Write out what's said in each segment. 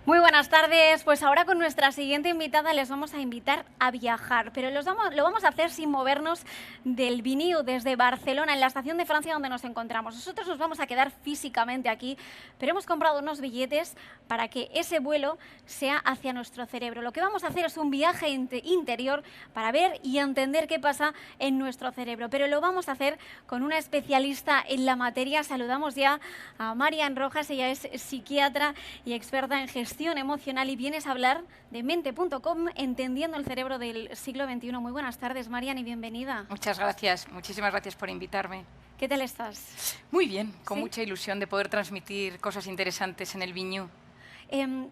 Muy buenas tardes, pues ahora con nuestra siguiente invitada les vamos a invitar a viajar, pero lo vamos a hacer sin movernos del Viniu desde Barcelona, en la estación de Francia donde nos encontramos. Nosotros nos vamos a quedar físicamente aquí, pero hemos comprado unos billetes para que ese vuelo sea hacia nuestro cerebro. Lo que vamos a hacer es un viaje interior para ver y entender qué pasa en nuestro cerebro, pero lo vamos a hacer con una especialista en la materia. Saludamos ya a Marian Rojas, ella es psiquiatra y experta en gestión emocional y vienes a hablar de mente.com, entendiendo el cerebro del siglo XXI. Muy buenas tardes, Marian, y bienvenida. Muchas gracias, muchísimas gracias por invitarme. ¿Qué tal estás? Muy bien, con ¿Sí? mucha ilusión de poder transmitir cosas interesantes en el Viñú.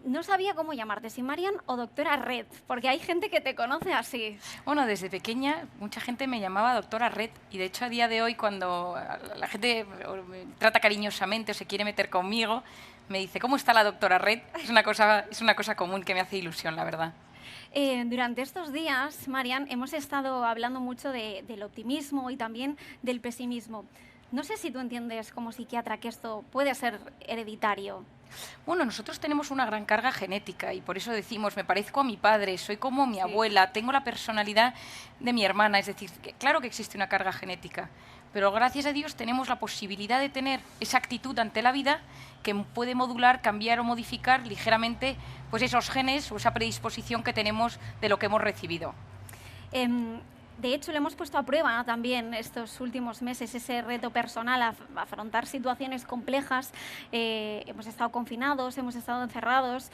No sabía cómo llamarte, si Marian o doctora Red, porque hay gente que te conoce así. Bueno, desde pequeña mucha gente me llamaba doctora Red y de hecho a día de hoy cuando la gente me trata cariñosamente o se quiere meter conmigo, me dice, ¿cómo está la doctora Red? Es una cosa común que me hace ilusión, la verdad. Durante estos días, Marian, hemos estado hablando mucho del optimismo y también del pesimismo. No sé si tú entiendes como psiquiatra que esto puede ser hereditario. Bueno, nosotros tenemos una gran carga genética y por eso decimos, me parezco a mi padre, soy como mi Sí. abuela, tengo la personalidad de mi hermana, es decir, claro que existe una carga genética, pero gracias a Dios tenemos la posibilidad de tener esa actitud ante la vida que puede modular, cambiar o modificar ligeramente pues esos genes o esa predisposición que tenemos de lo que hemos recibido. De hecho, le hemos puesto a prueba también estos últimos meses ese reto personal a afrontar situaciones complejas. Hemos estado confinados, hemos estado encerrados.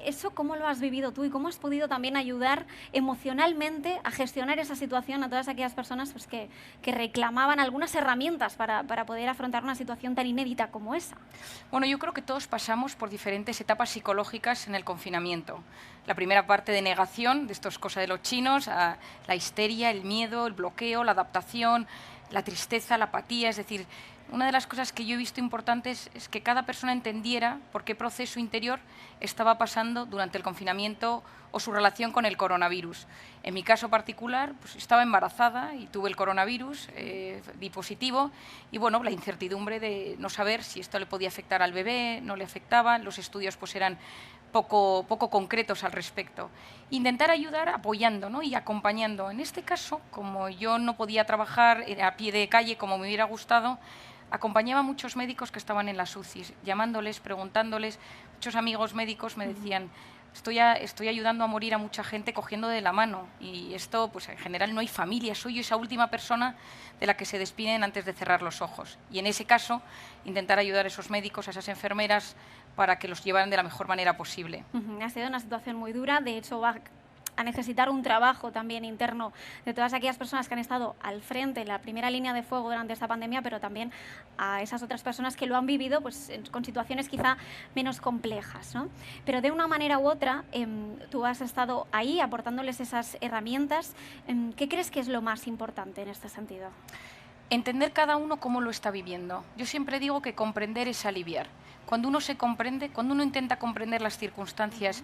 ¿Eso cómo lo has vivido tú y cómo has podido también ayudar emocionalmente a gestionar esa situación a todas aquellas personas pues, que reclamaban algunas herramientas para poder afrontar una situación tan inédita como esa? Bueno, yo creo que todos pasamos por diferentes etapas psicológicas en el confinamiento. La primera parte de negación, de esto es cosa de los chinos, a la histeria, el miedo, el bloqueo, la adaptación, la tristeza, la apatía. Es decir, una de las cosas que yo he visto importantes es que cada persona entendiera por qué proceso interior estaba pasando durante el confinamiento o su relación con el coronavirus. En mi caso particular, pues estaba embarazada y tuve el coronavirus, di positivo, y bueno, la incertidumbre de no saber si esto le podía afectar al bebé, no le afectaba, los estudios pues eran poco concretos al respecto. Intentar ayudar apoyando, ¿no? Y acompañando. En este caso, como yo no podía trabajar a pie de calle como me hubiera gustado, acompañaba a muchos médicos que estaban en las UCIs, llamándoles, preguntándoles. Muchos amigos médicos me decían, estoy ayudando a morir a mucha gente cogiendo de la mano, y esto, pues en general no hay familia, soy yo esa última persona de la que se despiden antes de cerrar los ojos. Y en ese caso, intentar ayudar a esos médicos, a esas enfermeras, para que los llevaran de la mejor manera posible. Ha sido una situación muy dura, de hecho va a necesitar un trabajo también interno de todas aquellas personas que han estado al frente, en la primera línea de fuego durante esta pandemia, pero también a esas otras personas que lo han vivido pues, con situaciones quizá menos complejas, ¿no? Pero de una manera u otra, tú has estado ahí aportándoles esas herramientas. ¿Qué crees que es lo más importante en este sentido? Entender cada uno cómo lo está viviendo. Yo siempre digo que comprender es aliviar. Cuando uno se comprende, cuando uno intenta comprender las circunstancias,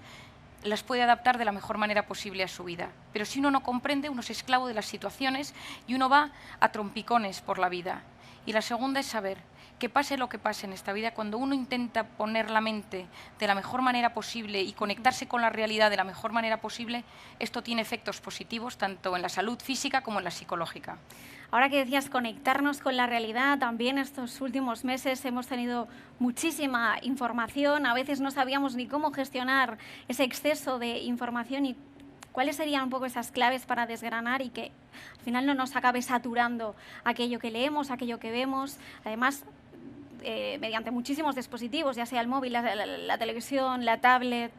las puede adaptar de la mejor manera posible a su vida. Pero si uno no comprende, uno es esclavo de las situaciones y uno va a trompicones por la vida. Y la segunda es saber que pase lo que pase en esta vida, cuando uno intenta poner la mente de la mejor manera posible y conectarse con la realidad de la mejor manera posible, esto tiene efectos positivos tanto en la salud física como en la psicológica. Ahora que decías conectarnos con la realidad, también estos últimos meses hemos tenido muchísima información, a veces no sabíamos ni cómo gestionar ese exceso de información y cuáles serían un poco esas claves para desgranar y que al final no nos acabe saturando aquello que leemos, aquello que vemos. Además, mediante muchísimos dispositivos, ya sea el móvil, la televisión, la tablet.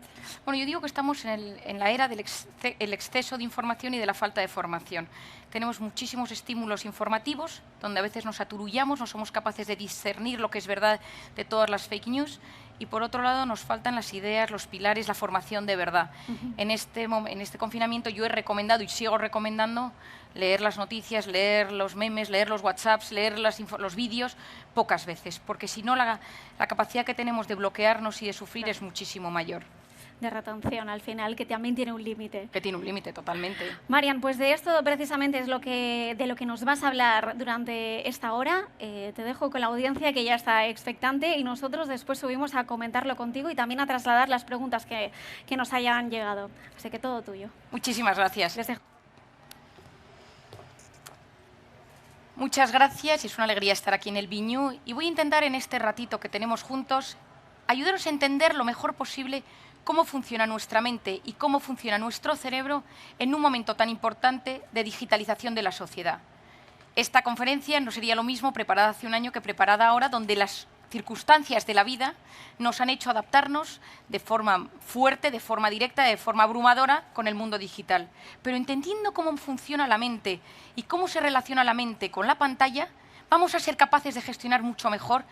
Bueno, yo digo que estamos en la era del exceso de información y de la falta de formación. Tenemos muchísimos estímulos informativos, donde a veces nos aturullamos, no somos capaces de discernir lo que es verdad de todas las fake news, y por otro lado nos faltan las ideas, los pilares, la formación de verdad. En este confinamiento yo he recomendado y sigo recomendando leer las noticias, leer los memes, leer los WhatsApps, leer los vídeos pocas veces, porque si no la capacidad que tenemos de bloquearnos y de sufrir es muchísimo mayor. de retención al final, que también tiene un límite. Que tiene un límite, totalmente. Marian, pues de esto precisamente es de lo que nos vas a hablar durante esta hora. Te dejo con la audiencia que ya está expectante y nosotros después subimos a comentarlo contigo y también a trasladar las preguntas que nos hayan llegado. Así que todo tuyo. Muchísimas gracias. Les dejo. Muchas gracias, es una alegría estar aquí en el Viñú y voy a intentar en este ratito que tenemos juntos ayudaros a entender lo mejor posible cómo funciona nuestra mente y cómo funciona nuestro cerebro en un momento tan importante de digitalización de la sociedad. Esta conferencia no sería lo mismo preparada hace un año que preparada ahora, donde las circunstancias de la vida nos han hecho adaptarnos de forma fuerte, de forma directa, de forma abrumadora con el mundo digital. Pero entendiendo cómo funciona la mente y cómo se relaciona la mente con la pantalla, vamos a ser capaces de gestionar mucho mejor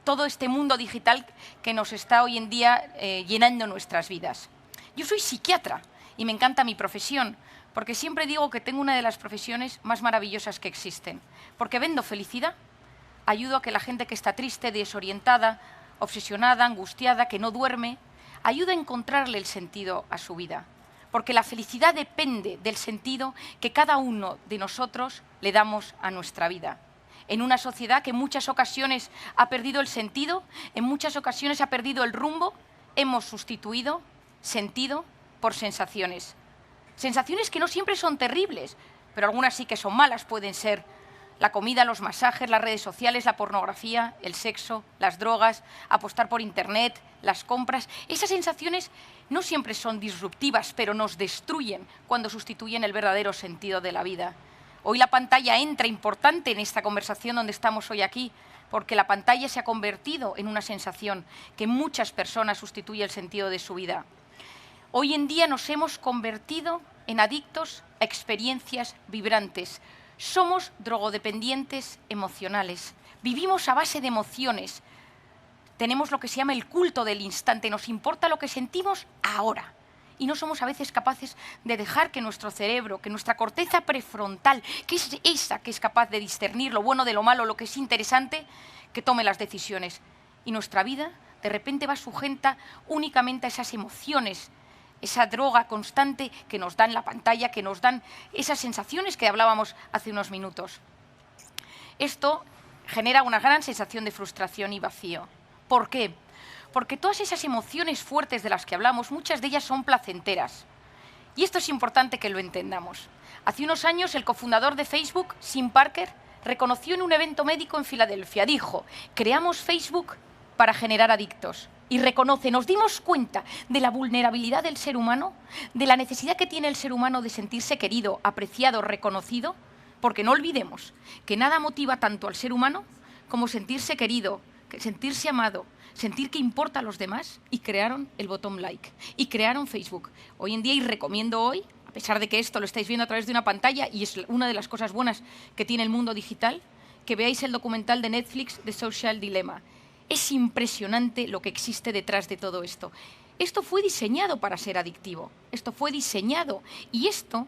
todo este mundo digital que nos está hoy en día llenando nuestras vidas. Yo soy psiquiatra y me encanta mi profesión, porque siempre digo que tengo una de las profesiones más maravillosas que existen, porque vendo felicidad, ayudo a que la gente que está triste, desorientada, obsesionada, angustiada, que no duerme, ayuda a encontrarle el sentido a su vida, porque la felicidad depende del sentido que cada uno de nosotros le damos a nuestra vida. En una sociedad que en muchas ocasiones ha perdido el sentido, en muchas ocasiones ha perdido el rumbo, hemos sustituido sentido por sensaciones. Sensaciones que no siempre son terribles, pero algunas sí que son malas. Pueden ser la comida, los masajes, las redes sociales, la pornografía, el sexo, las drogas, apostar por Internet, las compras. Esas sensaciones no siempre son disruptivas, pero nos destruyen cuando sustituyen el verdadero sentido de la vida. Hoy la pantalla entra importante en esta conversación donde estamos hoy aquí, porque la pantalla se ha convertido en una sensación que en muchas personas sustituye el sentido de su vida. Hoy en día nos hemos convertido en adictos a experiencias vibrantes. Somos drogodependientes emocionales. Vivimos a base de emociones. Tenemos lo que se llama el culto del instante. Nos importa lo que sentimos ahora. Y no somos a veces capaces de dejar que nuestro cerebro, que nuestra corteza prefrontal, que es esa que es capaz de discernir lo bueno de lo malo, lo que es interesante, que tome las decisiones. Y nuestra vida de repente va sujeta únicamente a esas emociones, esa droga constante que nos dan la pantalla, que nos dan esas sensaciones que hablábamos hace unos minutos. Esto genera una gran sensación de frustración y vacío. ¿Por qué? Porque todas esas emociones fuertes de las que hablamos, muchas de ellas son placenteras. Y esto es importante que lo entendamos. Hace unos años, el cofundador de Facebook, Tim Parker, reconoció en un evento médico en Filadelfia. Dijo: creamos Facebook para generar adictos. Y reconoce, nos dimos cuenta de la vulnerabilidad del ser humano, de la necesidad que tiene el ser humano de sentirse querido, apreciado, reconocido, porque no olvidemos que nada motiva tanto al ser humano como sentirse querido, sentirse amado, sentir que importa a los demás, y crearon el botón like, y crearon Facebook. Hoy en día, y recomiendo hoy, a pesar de que esto lo estáis viendo a través de una pantalla, y es una de las cosas buenas que tiene el mundo digital, que veáis el documental de Netflix, The Social Dilemma. Es impresionante lo que existe detrás de todo esto. Esto fue diseñado para ser adictivo, esto fue diseñado, y esto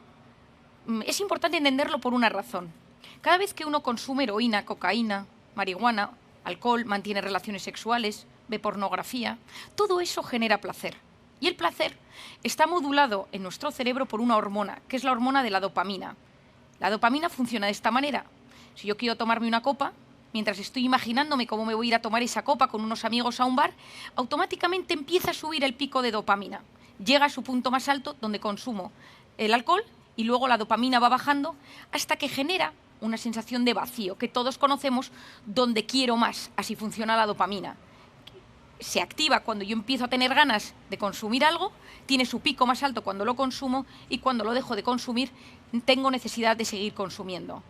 es importante entenderlo por una razón. Cada vez que uno consume heroína, cocaína, marihuana, alcohol, mantiene relaciones sexuales, ve pornografía, todo eso genera placer. Y el placer está modulado en nuestro cerebro por una hormona, que es la hormona de la dopamina. La dopamina funciona de esta manera. Si yo quiero tomarme una copa, mientras estoy imaginándome cómo me voy a ir a tomar esa copa con unos amigos a un bar, automáticamente empieza a subir el pico de dopamina. Llega a su punto más alto, donde consumo el alcohol, y luego la dopamina va bajando hasta que genera una sensación de vacío, que todos conocemos, donde quiero más. Así funciona la dopamina. Se activa cuando yo empiezo a tener ganas de consumir algo, tiene su pico más alto cuando lo consumo, y cuando lo dejo de consumir tengo necesidad de seguir consumiendo.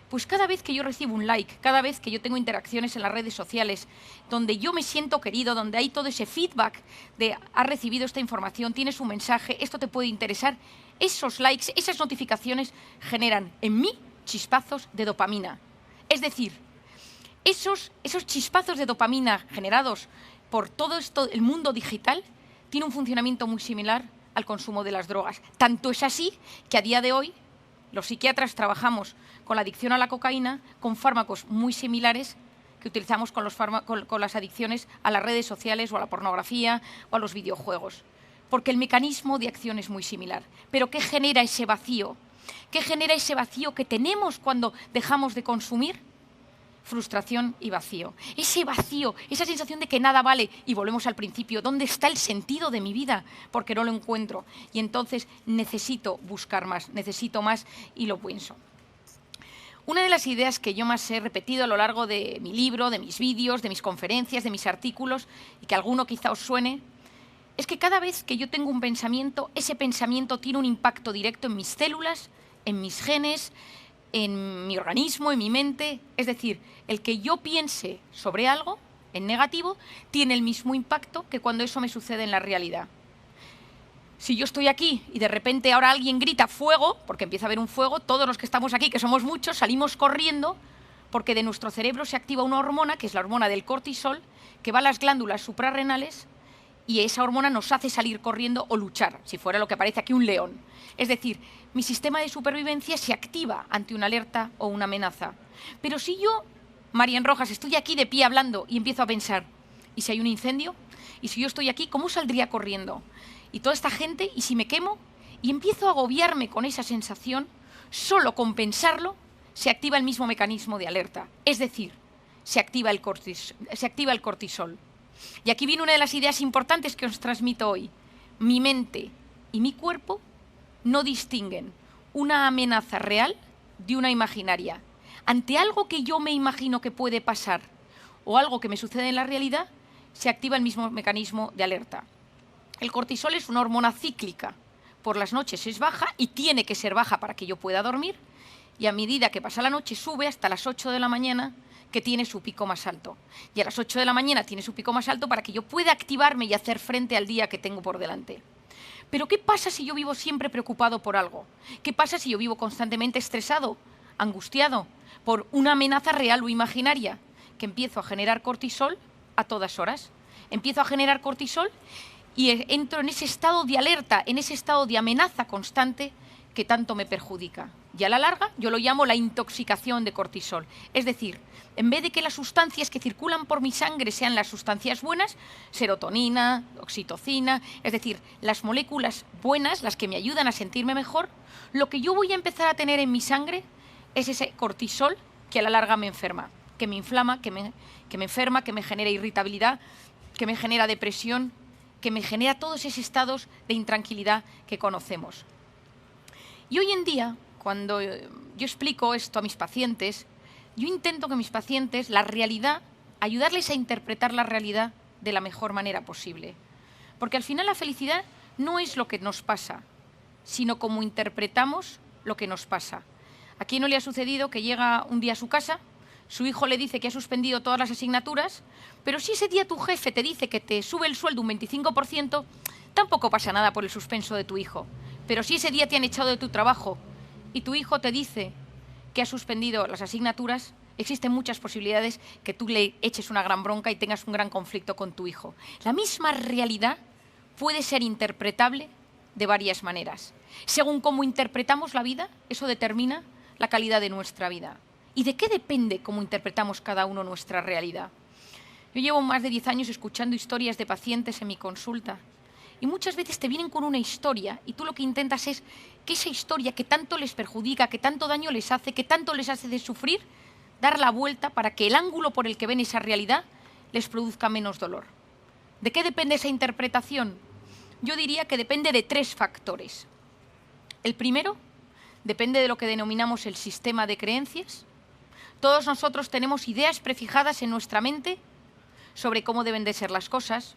Pues cada vez que yo recibo un like, cada vez que yo tengo interacciones en las redes sociales, donde yo me siento querido, donde hay todo ese feedback de has recibido esta información, tienes un mensaje, esto te puede interesar, esos likes, esas notificaciones generan en mí chispazos de dopamina. Es decir, esos chispazos de dopamina generados por todo esto, el mundo digital, tiene un funcionamiento muy similar al consumo de las drogas. Tanto es así que a día de hoy los psiquiatras trabajamos con la adicción a la cocaína con fármacos muy similares que utilizamos con las adicciones a las redes sociales o a la pornografía o a los videojuegos. porque el mecanismo de acción es muy similar. Pero ¿qué genera ese vacío? ¿Qué genera ese vacío que tenemos cuando dejamos de consumir? Frustración y vacío. Ese vacío, esa sensación de que nada vale. Y volvemos al principio, ¿dónde está el sentido de mi vida? Porque no lo encuentro. Y entonces necesito buscar más, necesito más y lo pienso. Una de las ideas que yo más he repetido a lo largo de mi libro, de mis vídeos, de mis conferencias, de mis artículos, y que alguno quizá os suene, es que cada vez que yo tengo un pensamiento, ese pensamiento tiene un impacto directo en mis células, en mis genes, en mi organismo, en mi mente. Es decir, el que yo piense sobre algo en negativo tiene el mismo impacto que cuando eso me sucede en la realidad. Si yo estoy aquí y de repente ahora alguien grita fuego, porque empieza a haber un fuego, todos los que estamos aquí, que somos muchos, salimos corriendo porque de nuestro cerebro se activa una hormona, que es la hormona del cortisol, que va a las glándulas suprarrenales y esa hormona nos hace salir corriendo o luchar, si fuera lo que aparece aquí un león. Es decir, mi sistema de supervivencia se activa ante una alerta o una amenaza. Pero si yo, Marian Rojas, estoy aquí de pie hablando y empiezo a pensar, ¿y si hay un incendio? ¿Y si yo estoy aquí, cómo saldría corriendo? Y toda esta gente, ¿y si me quemo? Y empiezo a agobiarme con esa sensación, solo con pensarlo se activa el mismo mecanismo de alerta. Es decir, se activa el cortisol. Y aquí viene una de las ideas importantes que os transmito hoy. Mi mente y mi cuerpo no distinguen una amenaza real de una imaginaria. Ante algo que yo me imagino que puede pasar o algo que me sucede en la realidad, se activa el mismo mecanismo de alerta. El cortisol es una hormona cíclica. Por las noches es baja y tiene que ser baja para que yo pueda dormir. Y a medida que pasa la noche sube hasta las 8 de la mañana, que tiene su pico más alto. Y a las 8 de la mañana tiene su pico más alto para que yo pueda activarme y hacer frente al día que tengo por delante. Pero ¿qué pasa si yo vivo siempre preocupado por algo? ¿Qué pasa si yo vivo constantemente estresado, angustiado por una amenaza real o imaginaria? Que empiezo a generar cortisol a todas horas. Empiezo a generar cortisol y entro en ese estado de alerta, en ese estado de amenaza constante que tanto me perjudica. Y a la larga yo lo llamo la intoxicación de cortisol. Es decir, en vez de que las sustancias que circulan por mi sangre sean las sustancias buenas, serotonina, oxitocina, es decir, las moléculas buenas, las que me ayudan a sentirme mejor, lo que yo voy a empezar a tener en mi sangre es ese cortisol que a la larga me enferma, que me inflama, que me enferma, que me genera irritabilidad, que me genera depresión, que me genera todos esos estados de intranquilidad que conocemos. Y hoy en día, cuando yo explico esto a mis pacientes, yo intento que mis pacientes, la realidad, ayudarles a interpretar la realidad de la mejor manera posible. Porque al final la felicidad no es lo que nos pasa, sino cómo interpretamos lo que nos pasa. ¿A quién no le ha sucedido que llega un día a su casa, su hijo le dice que ha suspendido todas las asignaturas, pero si ese día tu jefe te dice que te sube el sueldo un 25%, tampoco pasa nada por el suspenso de tu hijo. Pero si ese día te han echado de tu trabajo y tu hijo te dice que ha suspendido las asignaturas, existen muchas posibilidades que tú le eches una gran bronca y tengas un gran conflicto con tu hijo. La misma realidad puede ser interpretable de varias maneras. Según cómo interpretamos la vida, eso determina la calidad de nuestra vida. ¿Y de qué depende cómo interpretamos cada uno nuestra realidad? Yo llevo más de 10 años escuchando historias de pacientes en mi consulta y muchas veces te vienen con una historia y tú lo que intentas es que esa historia que tanto les perjudica, que tanto daño les hace, que tanto les hace de sufrir, dar la vuelta para que el ángulo por el que ven esa realidad les produzca menos dolor. ¿De qué depende esa interpretación? Yo diría que depende de 3 factores. El primero, depende de lo que denominamos el sistema de creencias. Todos nosotros tenemos ideas prefijadas en nuestra mente sobre cómo deben de ser las cosas,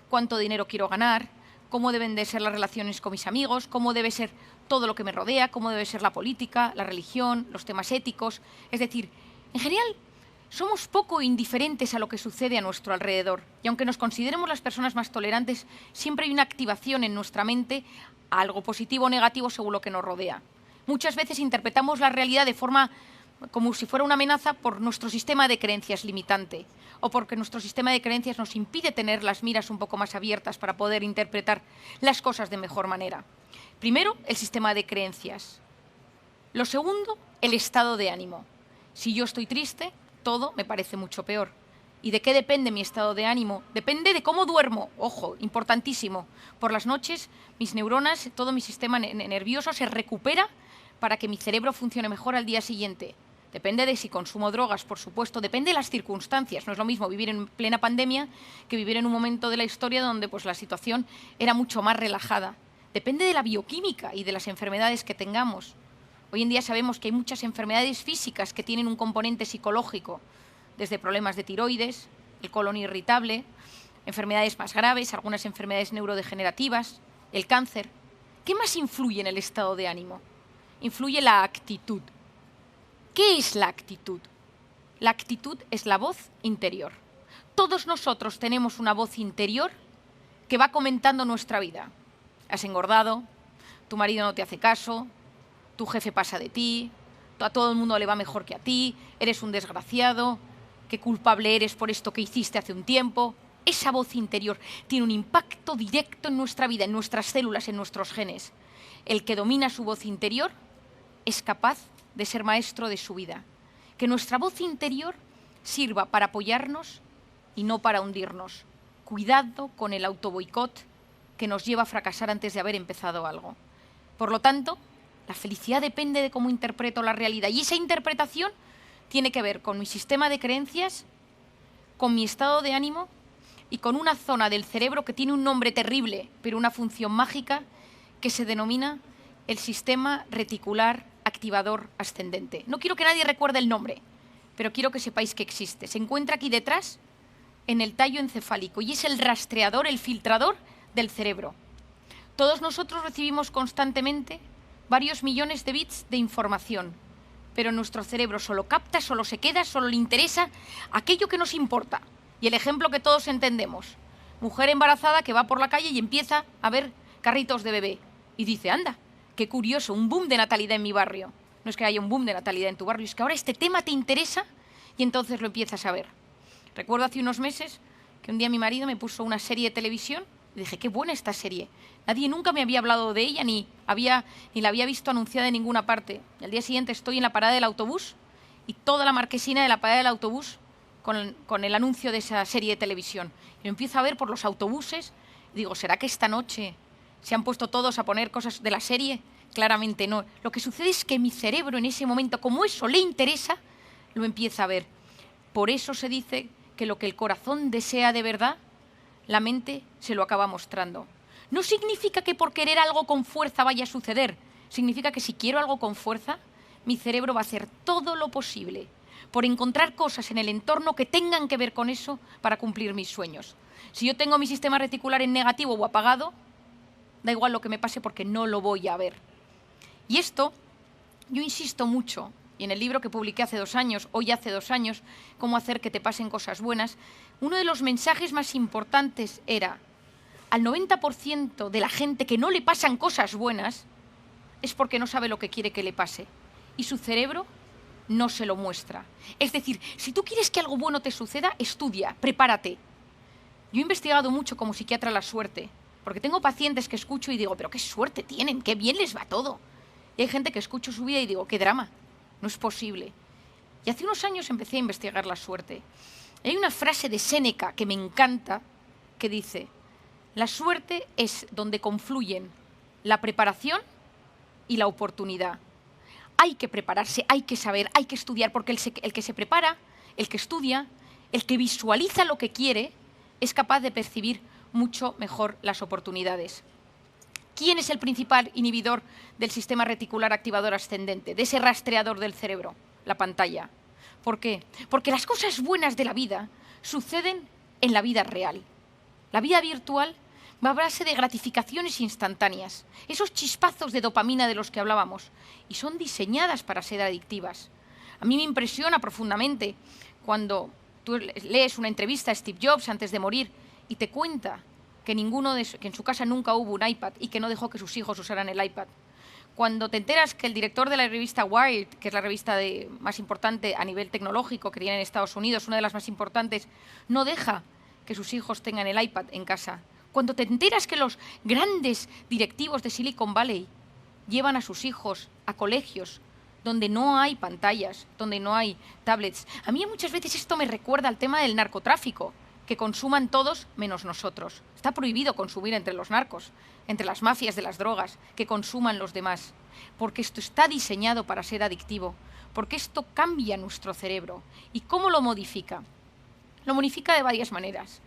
cuánto dinero quiero ganar, cómo deben de ser las relaciones con mis amigos, cómo debe ser todo lo que me rodea, cómo debe ser la política, la religión, los temas éticos. Es decir, en general, somos poco indiferentes a lo que sucede a nuestro alrededor. Y aunque nos consideremos las personas más tolerantes, siempre hay una activación en nuestra mente a algo positivo o negativo según lo que nos rodea. Muchas veces interpretamos la realidad de forma como si fuera una amenaza por nuestro sistema de creencias limitante o porque nuestro sistema de creencias nos impide tener las miras un poco más abiertas para poder interpretar las cosas de mejor manera. Primero, el sistema de creencias. Lo segundo, el estado de ánimo. Si yo estoy triste, todo me parece mucho peor. ¿Y de qué depende mi estado de ánimo? Depende de cómo duermo. Ojo, importantísimo. Por las noches, mis neuronas, todo mi sistema nervioso se recupera para que mi cerebro funcione mejor al día siguiente. Depende de si consumo drogas, por supuesto. Depende de las circunstancias. No es lo mismo vivir en plena pandemia que vivir en un momento de la historia donde pues, la situación era mucho más relajada. Depende de la bioquímica y de las enfermedades que tengamos. Hoy en día sabemos que hay muchas enfermedades físicas que tienen un componente psicológico, desde problemas de tiroides, el colon irritable, enfermedades más graves, algunas enfermedades neurodegenerativas, el cáncer. ¿Qué más influye en el estado de ánimo? Influye la actitud. ¿Qué es la actitud? La actitud es la voz interior. Todos nosotros tenemos una voz interior que va comentando nuestra vida. Has engordado, tu marido no te hace caso, tu jefe pasa de ti, a todo el mundo le va mejor que a ti, eres un desgraciado, qué culpable eres por esto que hiciste hace un tiempo. Esa voz interior tiene un impacto directo en nuestra vida, en nuestras células, en nuestros genes. El que domina su voz interior es capaz de ser maestro de su vida. Que nuestra voz interior sirva para apoyarnos y no para hundirnos. Cuidado con el autoboicot que nos lleva a fracasar antes de haber empezado algo. Por lo tanto, la felicidad depende de cómo interpreto la realidad. Y esa interpretación tiene que ver con mi sistema de creencias, con mi estado de ánimo y con una zona del cerebro que tiene un nombre terrible, pero una función mágica que se denomina el sistema reticular activador ascendente. No quiero que nadie recuerde el nombre, pero quiero que sepáis que existe. Se encuentra aquí detrás, en el tallo encefálico, y es el rastreador, el filtrador del cerebro. Todos nosotros recibimos constantemente varios millones de bits de información, pero nuestro cerebro solo capta, solo se queda, solo le interesa aquello que nos importa. Y el ejemplo que todos entendemos: mujer embarazada que va por la calle y empieza a ver carritos de bebé y dice, anda, qué curioso, un boom de natalidad en mi barrio. No es que haya un boom de natalidad en tu barrio, es que ahora este tema te interesa y entonces lo empiezas a ver. Recuerdo hace unos meses que un día mi marido me puso una serie de televisión y dije, qué buena esta serie. Nadie nunca me había hablado de ella ni la había visto anunciada en ninguna parte. Y al día siguiente estoy en la parada del autobús y toda la marquesina de la parada del autobús con el anuncio de esa serie de televisión. Y lo empiezo a ver por los autobuses y digo, ¿será que esta noche se han puesto todos a poner cosas de la serie? Claramente no. Lo que sucede es que mi cerebro en ese momento, como eso le interesa, lo empieza a ver. Por eso se dice que lo que el corazón desea de verdad, la mente se lo acaba mostrando. No significa que por querer algo con fuerza vaya a suceder. Significa que si quiero algo con fuerza, mi cerebro va a hacer todo lo posible por encontrar cosas en el entorno que tengan que ver con eso para cumplir mis sueños. Si yo tengo mi sistema reticular en negativo o apagado, da igual lo que me pase porque no lo voy a ver. Y esto, yo insisto mucho, y en el libro que publiqué hace 2 años, hoy hace 2 años, Cómo hacer que te pasen cosas buenas, uno de los mensajes más importantes era: al 90% de la gente que no le pasan cosas buenas es porque no sabe lo que quiere que le pase y su cerebro no se lo muestra. Es decir, si tú quieres que algo bueno te suceda, estudia, prepárate. Yo he investigado mucho como psiquiatra la suerte, porque tengo pacientes que escucho y digo, pero qué suerte tienen, qué bien les va todo. Y hay gente que escucho su vida y digo, qué drama, no es posible. Y hace unos años empecé a investigar la suerte. Y hay una frase de Séneca que me encanta, que dice: la suerte es donde confluyen la preparación y la oportunidad. Hay que prepararse, hay que saber, hay que estudiar, porque el que se prepara, el que estudia, el que visualiza lo que quiere, es capaz de percibir mucho mejor las oportunidades. ¿Quién es el principal inhibidor del sistema reticular activador ascendente, de ese rastreador del cerebro? La pantalla. ¿Por qué? Porque las cosas buenas de la vida suceden en la vida real. La vida virtual va a base de gratificaciones instantáneas, esos chispazos de dopamina de los que hablábamos, y son diseñadas para ser adictivas. A mí me impresiona profundamente cuando tú lees una entrevista a Steve Jobs antes de morir y te cuenta que en su casa nunca hubo un iPad y que no dejó que sus hijos usaran el iPad. Cuando te enteras que el director de la revista Wired, que es la revista más importante a nivel tecnológico que tiene en Estados Unidos, una de las más importantes, no deja que sus hijos tengan el iPad en casa. Cuando te enteras que los grandes directivos de Silicon Valley llevan a sus hijos a colegios donde no hay pantallas, donde no hay tablets. A mí muchas veces esto me recuerda al tema del narcotráfico, que consuman todos menos nosotros. Está prohibido consumir entre los narcos, entre las mafias de las drogas, que consuman los demás, porque esto está diseñado para ser adictivo, porque esto cambia nuestro cerebro. ¿Y cómo lo modifica? Lo modifica de varias maneras.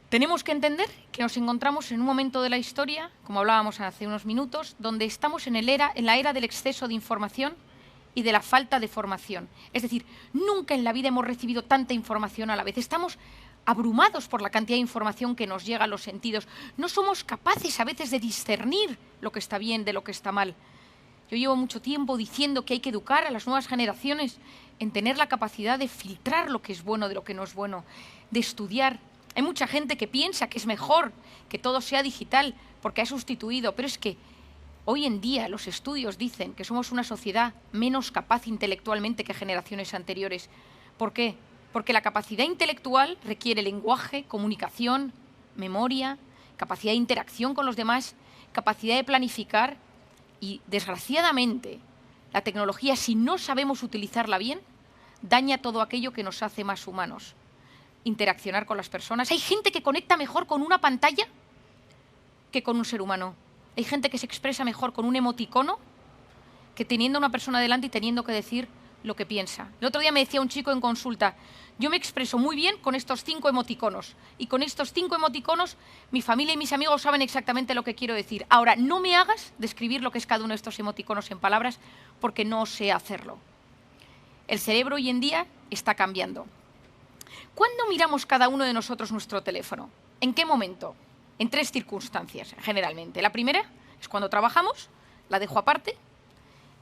Tenemos que entender que nos encontramos en un momento de la historia, como hablábamos hace unos minutos, donde estamos en la era del exceso de información y de la falta de formación. Es decir, nunca en la vida hemos recibido tanta información a la vez. Estamos abrumados por la cantidad de información que nos llega a los sentidos. No somos capaces a veces de discernir lo que está bien de lo que está mal. Yo llevo mucho tiempo diciendo que hay que educar a las nuevas generaciones en tener la capacidad de filtrar lo que es bueno de lo que no es bueno, de estudiar. Hay mucha gente que piensa que es mejor que todo sea digital porque ha sustituido, pero es que hoy en día los estudios dicen que somos una sociedad menos capaz intelectualmente que generaciones anteriores. ¿Por qué? Porque la capacidad intelectual requiere lenguaje, comunicación, memoria, capacidad de interacción con los demás, capacidad de planificar y, desgraciadamente, la tecnología, si no sabemos utilizarla bien, daña todo aquello que nos hace más humanos. Interaccionar con las personas. Hay gente que conecta mejor con una pantalla que con un ser humano. Hay gente que se expresa mejor con un emoticono que teniendo a una persona delante y teniendo que decir lo que piensa. El otro día me decía un chico en consulta, yo me expreso muy bien con estos 5 emoticonos y con estos 5 emoticonos mi familia y mis amigos saben exactamente lo que quiero decir. Ahora, no me hagas describir lo que es cada uno de estos emoticonos en palabras porque no sé hacerlo. El cerebro hoy en día está cambiando. ¿Cuándo miramos cada uno de nosotros nuestro teléfono? ¿En qué momento? En 3 circunstancias, generalmente. La primera es cuando trabajamos, la dejo aparte,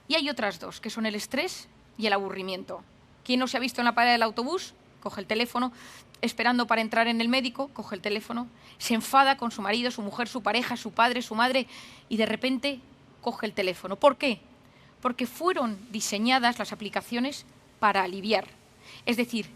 y hay otras 2, que son el estrés y el aburrimiento. ¿Quién no se ha visto en la parada del autobús? Coge el teléfono, esperando para entrar en el médico, coge el teléfono, se enfada con su marido, su mujer, su pareja, su padre, su madre, y de repente coge el teléfono. ¿Por qué? Porque fueron diseñadas las aplicaciones para aliviar. Es decir,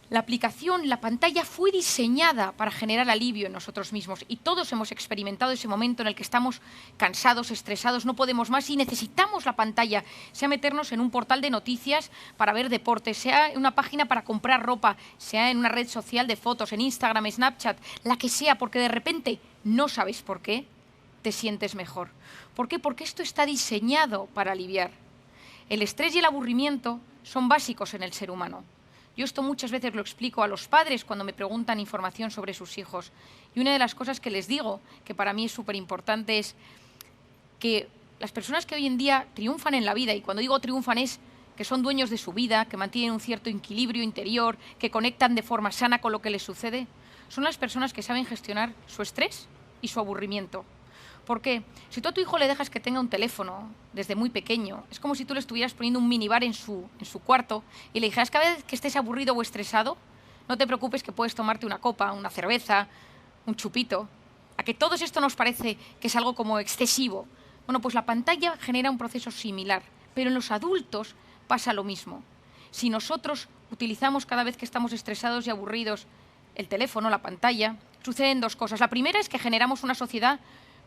la aplicación, la pantalla fue diseñada para generar alivio en nosotros mismos y todos hemos experimentado ese momento en el que estamos cansados, estresados, no podemos más y necesitamos la pantalla, sea meternos en un portal de noticias para ver deportes, sea en una página para comprar ropa, sea en una red social de fotos, en Instagram, Snapchat, la que sea, porque de repente no sabes por qué, te sientes mejor. ¿Por qué? Porque esto está diseñado para aliviar. El estrés y el aburrimiento son básicos en el ser humano. Yo esto muchas veces lo explico a los padres cuando me preguntan información sobre sus hijos. Y una de las cosas que les digo, que para mí es súper importante, es que las personas que hoy en día triunfan en la vida, y cuando digo triunfan es que son dueños de su vida, que mantienen un cierto equilibrio interior, que conectan de forma sana con lo que les sucede, son las personas que saben gestionar su estrés y su aburrimiento. Porque si tú a tu hijo le dejas que tenga un teléfono desde muy pequeño, es como si tú le estuvieras poniendo un minibar en su cuarto y le dijeras cada vez que estés aburrido o estresado, no te preocupes que puedes tomarte una copa, una cerveza, un chupito. A que todo esto nos parece que es algo como excesivo. Bueno, pues la pantalla genera un proceso similar, pero en los adultos pasa lo mismo. Si nosotros utilizamos cada vez que estamos estresados y aburridos el teléfono, la pantalla, suceden 2 cosas. La primera es que generamos una sociedad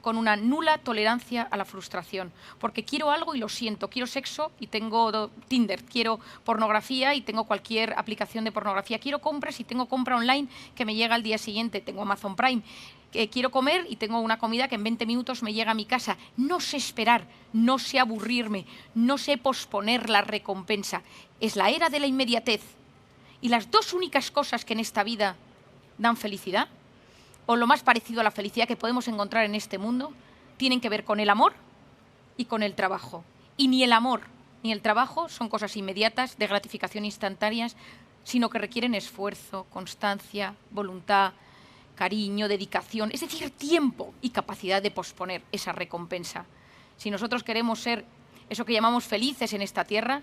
con una nula tolerancia a la frustración, porque quiero algo y lo siento, quiero sexo y tengo Tinder, quiero pornografía y tengo cualquier aplicación de pornografía, quiero compras y tengo compra online que me llega al día siguiente, tengo Amazon Prime, quiero comer y tengo una comida que en 20 minutos me llega a mi casa. No sé esperar, no sé aburrirme, no sé posponer la recompensa. Es la era de la inmediatez. Y las 2 únicas cosas que en esta vida dan felicidad, o lo más parecido a la felicidad que podemos encontrar en este mundo, tienen que ver con el amor y con el trabajo. Y ni el amor ni el trabajo son cosas inmediatas, de gratificación instantáneas, sino que requieren esfuerzo, constancia, voluntad, cariño, dedicación, es decir, tiempo y capacidad de posponer esa recompensa. Si nosotros queremos ser eso que llamamos felices en esta tierra,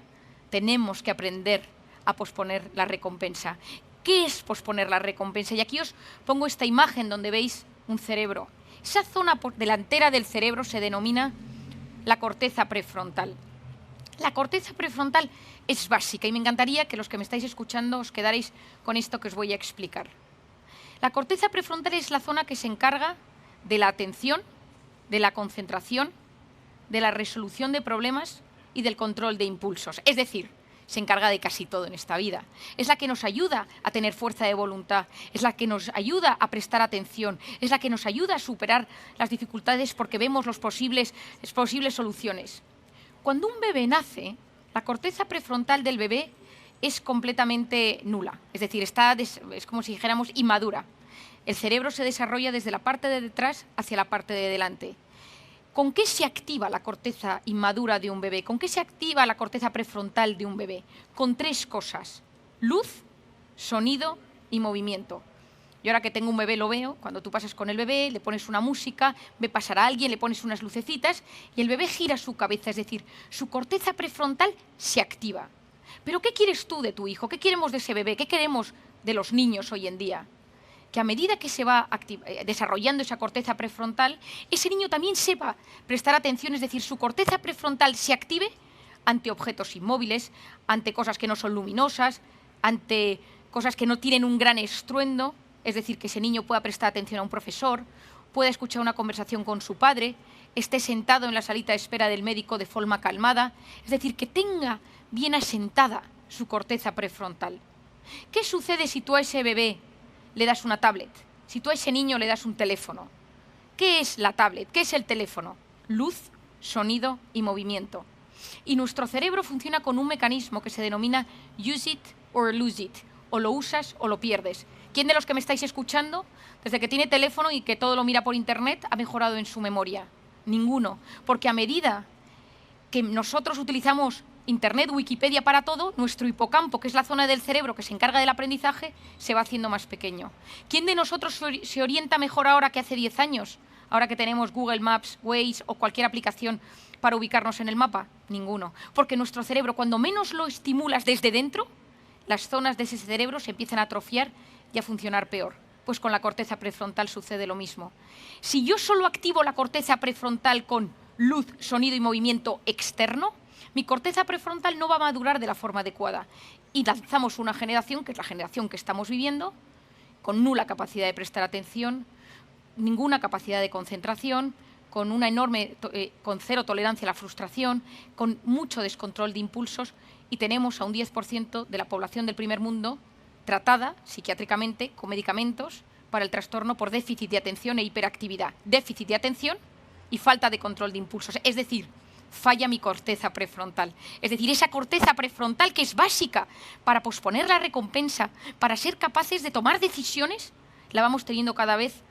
tenemos que aprender a posponer la recompensa. ¿Qué es posponer la recompensa? Y aquí os pongo esta imagen donde veis un cerebro. Esa zona delantera del cerebro se denomina la corteza prefrontal. La corteza prefrontal es básica y me encantaría que los que me estáis escuchando os quedaréis con esto que os voy a explicar. La corteza prefrontal es la zona que se encarga de la atención, de la concentración, de la resolución de problemas y del control de impulsos. Es decir, se encarga de casi todo en esta vida. Es la que nos ayuda a tener fuerza de voluntad, es la que nos ayuda a prestar atención, es la que nos ayuda a superar las dificultades porque vemos las posibles soluciones. Cuando un bebé nace, la corteza prefrontal del bebé es completamente nula, es decir, es como si dijéramos inmadura. El cerebro se desarrolla desde la parte de detrás hacia la parte de delante. ¿Con qué se activa la corteza inmadura de un bebé? ¿Con qué se activa la corteza prefrontal de un bebé? Con 3 cosas: luz, sonido y movimiento. Yo ahora que tengo un bebé lo veo, cuando tú pasas con el bebé, le pones una música, ve pasar a alguien, le pones unas lucecitas y el bebé gira su cabeza, es decir, su corteza prefrontal se activa. Pero ¿qué quieres tú de tu hijo? ¿Qué queremos de ese bebé? ¿Qué queremos de los niños hoy en día? Que a medida que se va desarrollando esa corteza prefrontal, ese niño también sepa prestar atención, es decir, su corteza prefrontal se active ante objetos inmóviles, ante cosas que no son luminosas, ante cosas que no tienen un gran estruendo, es decir, que ese niño pueda prestar atención a un profesor, pueda escuchar una conversación con su padre, esté sentado en la salita de espera del médico de forma calmada, es decir, que tenga bien asentada su corteza prefrontal. ¿Qué sucede si tú a ese bebé le das una tablet? Si tú a ese niño le das un teléfono. ¿Qué es la tablet? ¿Qué es el teléfono? Luz, sonido y movimiento. Y nuestro cerebro funciona con un mecanismo que se denomina use it or lose it. O lo usas o lo pierdes. ¿Quién de los que me estáis escuchando, desde que tiene teléfono y que todo lo mira por internet, ha mejorado en su memoria? Ninguno. Porque a medida que nosotros utilizamos Internet, Wikipedia para todo, nuestro hipocampo, que es la zona del cerebro que se encarga del aprendizaje, se va haciendo más pequeño. ¿Quién de nosotros se orienta mejor ahora que hace 10 años? Ahora que tenemos Google Maps, Waze o cualquier aplicación para ubicarnos en el mapa. Ninguno. Porque nuestro cerebro, cuando menos lo estimulas desde dentro, las zonas de ese cerebro se empiezan a atrofiar y a funcionar peor. Pues con la corteza prefrontal sucede lo mismo. Si yo solo activo la corteza prefrontal con luz, sonido y movimiento externo, mi corteza prefrontal no va a madurar de la forma adecuada. Y lanzamos una generación, que es la generación que estamos viviendo, con nula capacidad de prestar atención, ninguna capacidad de concentración, con con cero tolerancia a la frustración, con mucho descontrol de impulsos, y tenemos a un 10% de la población del primer mundo tratada psiquiátricamente con medicamentos para el trastorno por déficit de atención e hiperactividad. Déficit de atención y falta de control de impulsos. Es decir, falla mi corteza prefrontal. Es decir, esa corteza prefrontal que es básica para posponer la recompensa, para ser capaces de tomar decisiones, la vamos teniendo cada vez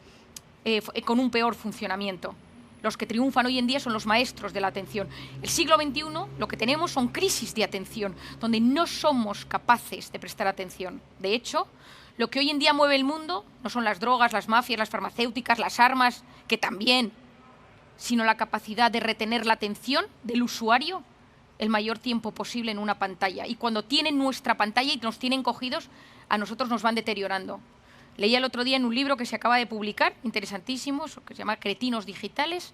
con un peor funcionamiento. Los que triunfan hoy en día son los maestros de la atención. El siglo XXI lo que tenemos son crisis de atención, donde no somos capaces de prestar atención. De hecho, lo que hoy en día mueve el mundo no son las drogas, las mafias, las farmacéuticas, las armas, que también, sino la capacidad de retener la atención del usuario el mayor tiempo posible en una pantalla. Y cuando tienen nuestra pantalla y nos tienen cogidos, a nosotros nos van deteriorando. Leía el otro día en un libro que se acaba de publicar, interesantísimo, que se llama Cretinos Digitales,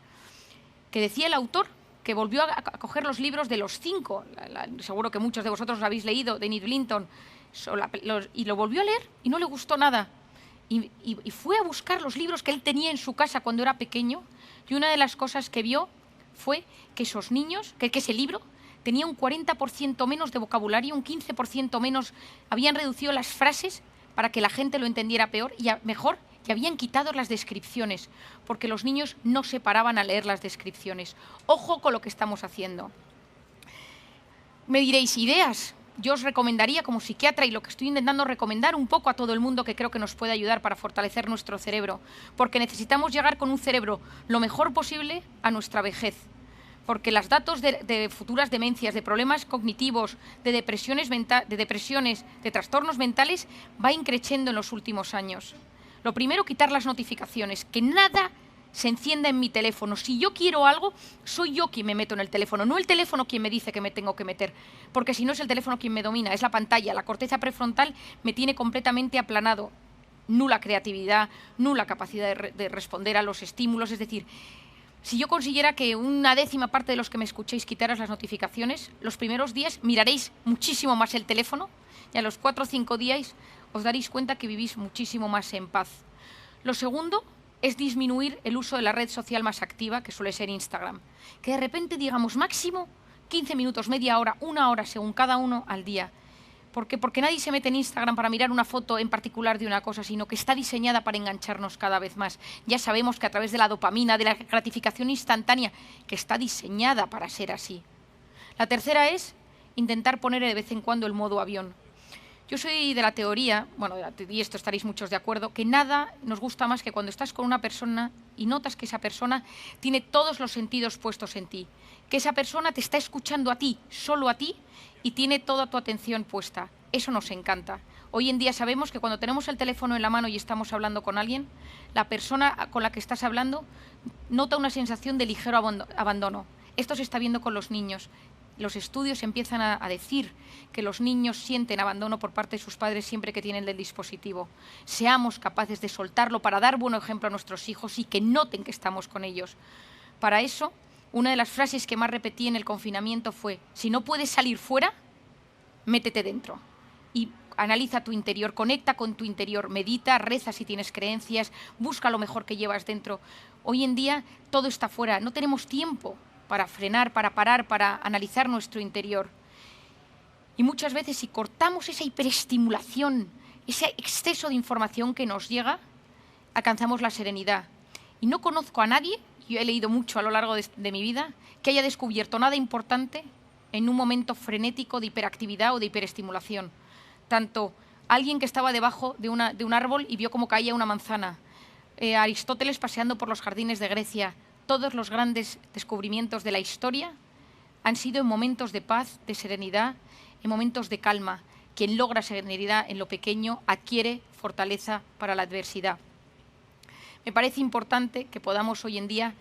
que decía el autor que volvió a coger los libros de los 5, seguro que muchos de vosotros lo habéis leído, de Enid Blyton, y lo volvió a leer y no le gustó nada. Y fue a buscar los libros que él tenía en su casa cuando era pequeño, y una de las cosas que vio fue que esos niños, que ese libro tenía un 40% menos de vocabulario, un 15% menos, habían reducido las frases para que la gente lo entendiera peor y mejor, que habían quitado las descripciones, porque los niños no se paraban a leer las descripciones. Ojo con lo que estamos haciendo. Me diréis, ideas. Yo os recomendaría como psiquiatra, y lo que estoy intentando recomendar un poco a todo el mundo, que creo que nos puede ayudar para fortalecer nuestro cerebro, porque necesitamos llegar con un cerebro lo mejor posible a nuestra vejez. Porque los datos de futuras demencias, de problemas cognitivos, de depresiones, de trastornos mentales, va increciendo en los últimos años. Lo primero, quitar las notificaciones, que nada se encienda en mi teléfono. Si yo quiero algo, soy yo quien me meto en el teléfono, no el teléfono quien me dice que me tengo que meter, porque si no es el teléfono quien me domina, es la pantalla. La corteza prefrontal me tiene completamente aplanado, nula creatividad, nula capacidad de responder a los estímulos. Es decir, si yo consiguiera que una décima parte de los que me escuchéis quitaras las notificaciones, los primeros días miraréis muchísimo más el teléfono y a los 4 o 5 días os daréis cuenta que vivís muchísimo más en paz. Lo segundo es disminuir el uso de la red social más activa, que suele ser Instagram. Que de repente digamos máximo 15 minutos, media hora, una hora, según cada uno al día. Porque nadie se mete en Instagram para mirar una foto en particular de una cosa, sino que está diseñada para engancharnos cada vez más. Ya sabemos que a través de la dopamina, de la gratificación instantánea, que está diseñada para ser así. La tercera es intentar poner de vez en cuando el modo avión. Yo soy de la teoría, bueno, y esto estaréis muchos de acuerdo, que nada nos gusta más que cuando estás con una persona y notas que esa persona tiene todos los sentidos puestos en ti, que esa persona te está escuchando a ti, solo a ti, y tiene toda tu atención puesta. Eso nos encanta. Hoy en día sabemos que cuando tenemos el teléfono en la mano y estamos hablando con alguien, la persona con la que estás hablando nota una sensación de ligero abandono. Esto se está viendo con los niños. Los estudios empiezan a decir que los niños sienten abandono por parte de sus padres siempre que tienen el dispositivo. Seamos capaces de soltarlo para dar buen ejemplo a nuestros hijos y que noten que estamos con ellos. Para eso, una de las frases que más repetí en el confinamiento fue: si no puedes salir fuera, métete dentro. Y analiza tu interior, conecta con tu interior, medita, reza si tienes creencias, busca lo mejor que llevas dentro. Hoy en día todo está fuera, no tenemos tiempo para frenar, para parar, para analizar nuestro interior. Y muchas veces si cortamos esa hiperestimulación, ese exceso de información que nos llega, alcanzamos la serenidad. Y no conozco a nadie, yo he leído mucho a lo largo de mi vida, que haya descubierto nada importante en un momento frenético de hiperactividad o de hiperestimulación. Tanto alguien que estaba debajo de un árbol y vio cómo caía una manzana, Aristóteles paseando por los jardines de Grecia. Todos los grandes descubrimientos de la historia han sido en momentos de paz, de serenidad, en momentos de calma. Quien logra serenidad en lo pequeño adquiere fortaleza para la adversidad. Me parece importante que podamos hoy en día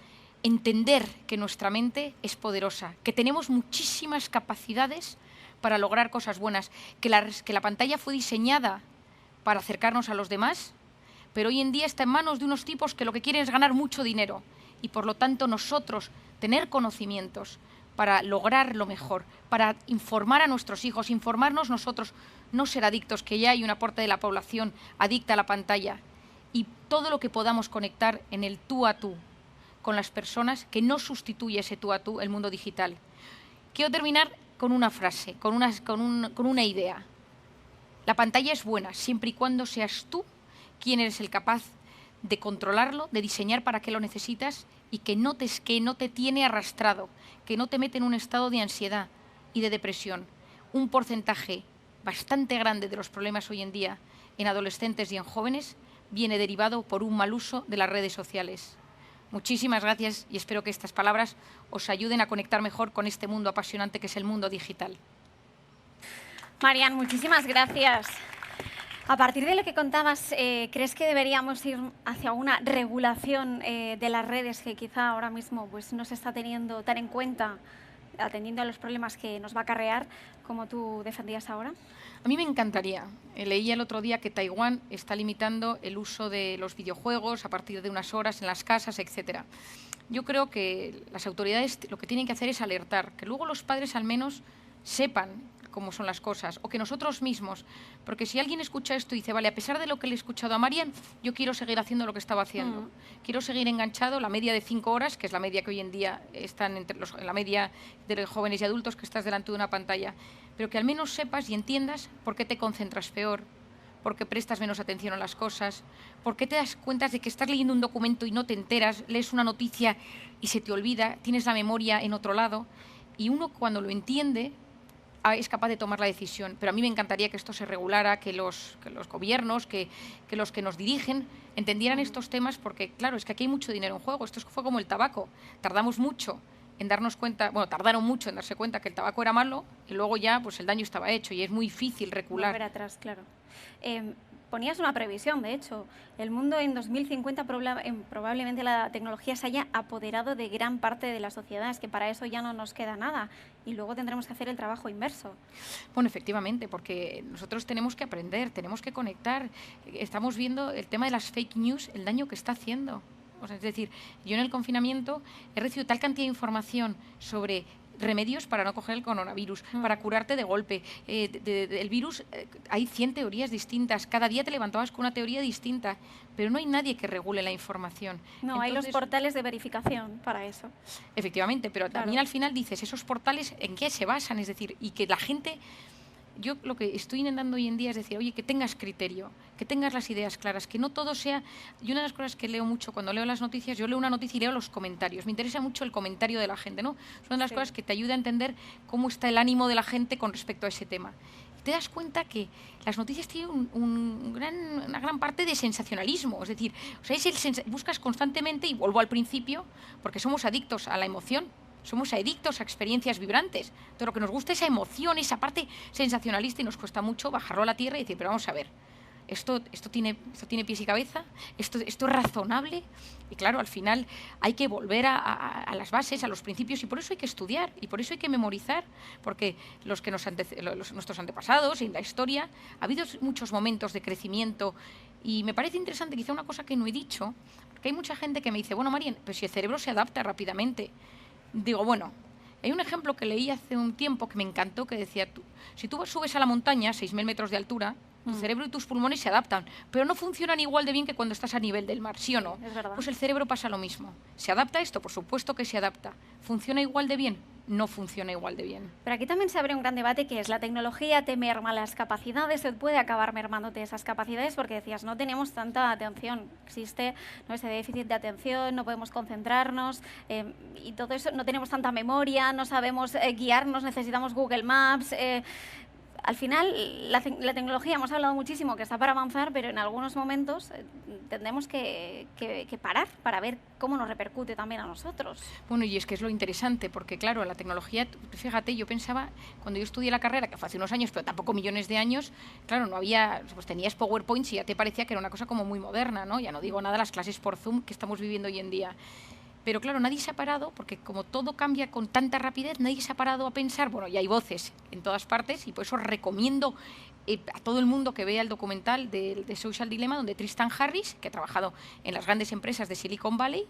entender que nuestra mente es poderosa, que tenemos muchísimas capacidades para lograr cosas buenas, que la pantalla fue diseñada para acercarnos a los demás, pero hoy en día está en manos de unos tipos que lo que quieren es ganar mucho dinero. Y por lo tanto nosotros tener conocimientos para lograr lo mejor, para informar a nuestros hijos, informarnos nosotros, no ser adictos, que ya hay una parte de la población adicta a la pantalla, y todo lo que podamos conectar en el tú a tú con las personas, que no sustituye ese tú a tú el mundo digital. Quiero terminar con una frase, con una idea. La pantalla es buena siempre y cuando seas tú quien eres el capaz de controlarlo, de diseñar para qué lo necesitas y que notes que no te tiene arrastrado, que no te mete en un estado de ansiedad y de depresión. Un porcentaje bastante grande de los problemas hoy en día en adolescentes y en jóvenes viene derivado por un mal uso de las redes sociales. Muchísimas gracias y espero que estas palabras os ayuden a conectar mejor con este mundo apasionante que es el mundo digital. Marian, muchísimas gracias. A partir de lo que contabas, ¿crees que deberíamos ir hacia una regulación de las redes que quizá ahora mismo pues, no se está teniendo tan en cuenta, atendiendo a los problemas que nos va a acarrear, como tú defendías ahora? A mí me encantaría. Leía el otro día que Taiwán está limitando el uso de los videojuegos a partir de unas horas en las casas, etc. Yo creo que las autoridades lo que tienen que hacer es alertar, que luego los padres al menos sepan cómo son las cosas, o que nosotros mismos, porque si alguien escucha esto y dice, vale, a pesar de lo que le he escuchado a Marian, yo quiero seguir haciendo lo que estaba haciendo, quiero seguir enganchado, la media de 5 horas, que es la media que hoy en día están en la media de los jóvenes y adultos que estás delante de una pantalla, pero que al menos sepas y entiendas por qué te concentras peor, por qué prestas menos atención a las cosas, por qué te das cuenta de que estás leyendo un documento y no te enteras, lees una noticia y se te olvida, tienes la memoria en otro lado, y uno cuando lo entiende es capaz de tomar la decisión. Pero a mí me encantaría que esto se regulara, que los gobiernos, que los que nos dirigen entendieran estos temas, porque claro, es que aquí hay mucho dinero en juego. Esto fue como el tabaco. Tardamos mucho en darnos cuenta, bueno, tardaron mucho en darse cuenta que el tabaco era malo y luego ya pues el daño estaba hecho y es muy difícil recular. Volver atrás, claro. Ponías una previsión, de hecho, el mundo en 2050 probablemente la tecnología se haya apoderado de gran parte de la sociedad, es que para eso ya no nos queda nada y luego tendremos que hacer el trabajo inverso. Bueno, efectivamente, porque nosotros tenemos que aprender, tenemos que conectar. Estamos viendo el tema de las fake news, el daño que está haciendo. O sea, es decir, yo en el confinamiento he recibido tal cantidad de información sobre remedios para no coger el coronavirus, para curarte de golpe. El virus, hay 100 teorías distintas. Cada día te levantabas con una teoría distinta, pero no hay nadie que regule la información. No, Entonces, hay los portales de verificación para eso. Efectivamente, pero Claro. también al final dices, esos portales, ¿en qué se basan? Es decir, y que la gente... Yo lo que estoy intentando hoy en día es decir, oye, que tengas criterio, que tengas las ideas claras, que no todo sea... Y una de las cosas que leo mucho cuando leo las noticias, yo leo una noticia y leo los comentarios. Me interesa mucho el comentario de la gente, ¿no? Es una de las cosas que te ayuda a entender cómo está el ánimo de la gente con respecto a ese tema. Y te das cuenta que las noticias tienen una gran parte de sensacionalismo. Es decir, o sea, buscas constantemente, y vuelvo al principio, porque somos adictos a la emoción. Somos adictos a experiencias vibrantes. Entonces, lo que nos gusta es esa emoción, esa parte sensacionalista, y nos cuesta mucho bajarlo a la tierra y decir, pero vamos a ver, ¿esto tiene pies y cabeza? ¿Esto es razonable? Y claro, al final hay que volver a las bases, a los principios, y por eso hay que estudiar, y por eso hay que memorizar, porque nuestros antepasados, en la historia, ha habido muchos momentos de crecimiento, y me parece interesante, quizá una cosa que no he dicho, porque hay mucha gente que me dice, bueno, María, pero si el cerebro se adapta rápidamente. Digo, bueno, hay un ejemplo que leí hace un tiempo que me encantó, que decía, si tú subes a la montaña, 6.000 metros de altura, tu cerebro y tus pulmones se adaptan, pero no funcionan igual de bien que cuando estás a nivel del mar, ¿sí o no? Es verdad. Pues el cerebro pasa lo mismo. ¿Se adapta a esto? Por supuesto que se adapta. ¿Funciona igual de bien? No funciona igual de bien. Pero aquí también se abre un gran debate, que es la tecnología te merma las capacidades, se puede acabar mermándote esas capacidades, porque decías, no tenemos tanta atención, existe, ¿no?, ese déficit de atención, no podemos concentrarnos, y todo eso, no tenemos tanta memoria, no sabemos guiarnos, necesitamos Google Maps. Al final, la tecnología, hemos hablado muchísimo que está para avanzar, pero en algunos momentos tendremos que parar para ver cómo nos repercute también a nosotros. Bueno, y es que es lo interesante, porque claro, la tecnología, fíjate, yo pensaba, cuando yo estudié la carrera, que fue hace unos años, pero tampoco millones de años, claro, no había, pues tenías PowerPoint y ya te parecía que era una cosa como muy moderna, ¿no? Ya no digo nada de las clases por Zoom que estamos viviendo hoy en día. Pero claro, nadie se ha parado, porque como todo cambia con tanta rapidez, nadie se ha parado a pensar, bueno, y hay voces en todas partes, y por eso recomiendo a todo el mundo que vea el documental de Social Dilemma, donde Tristan Harris, que ha trabajado en las grandes empresas de Silicon Valley,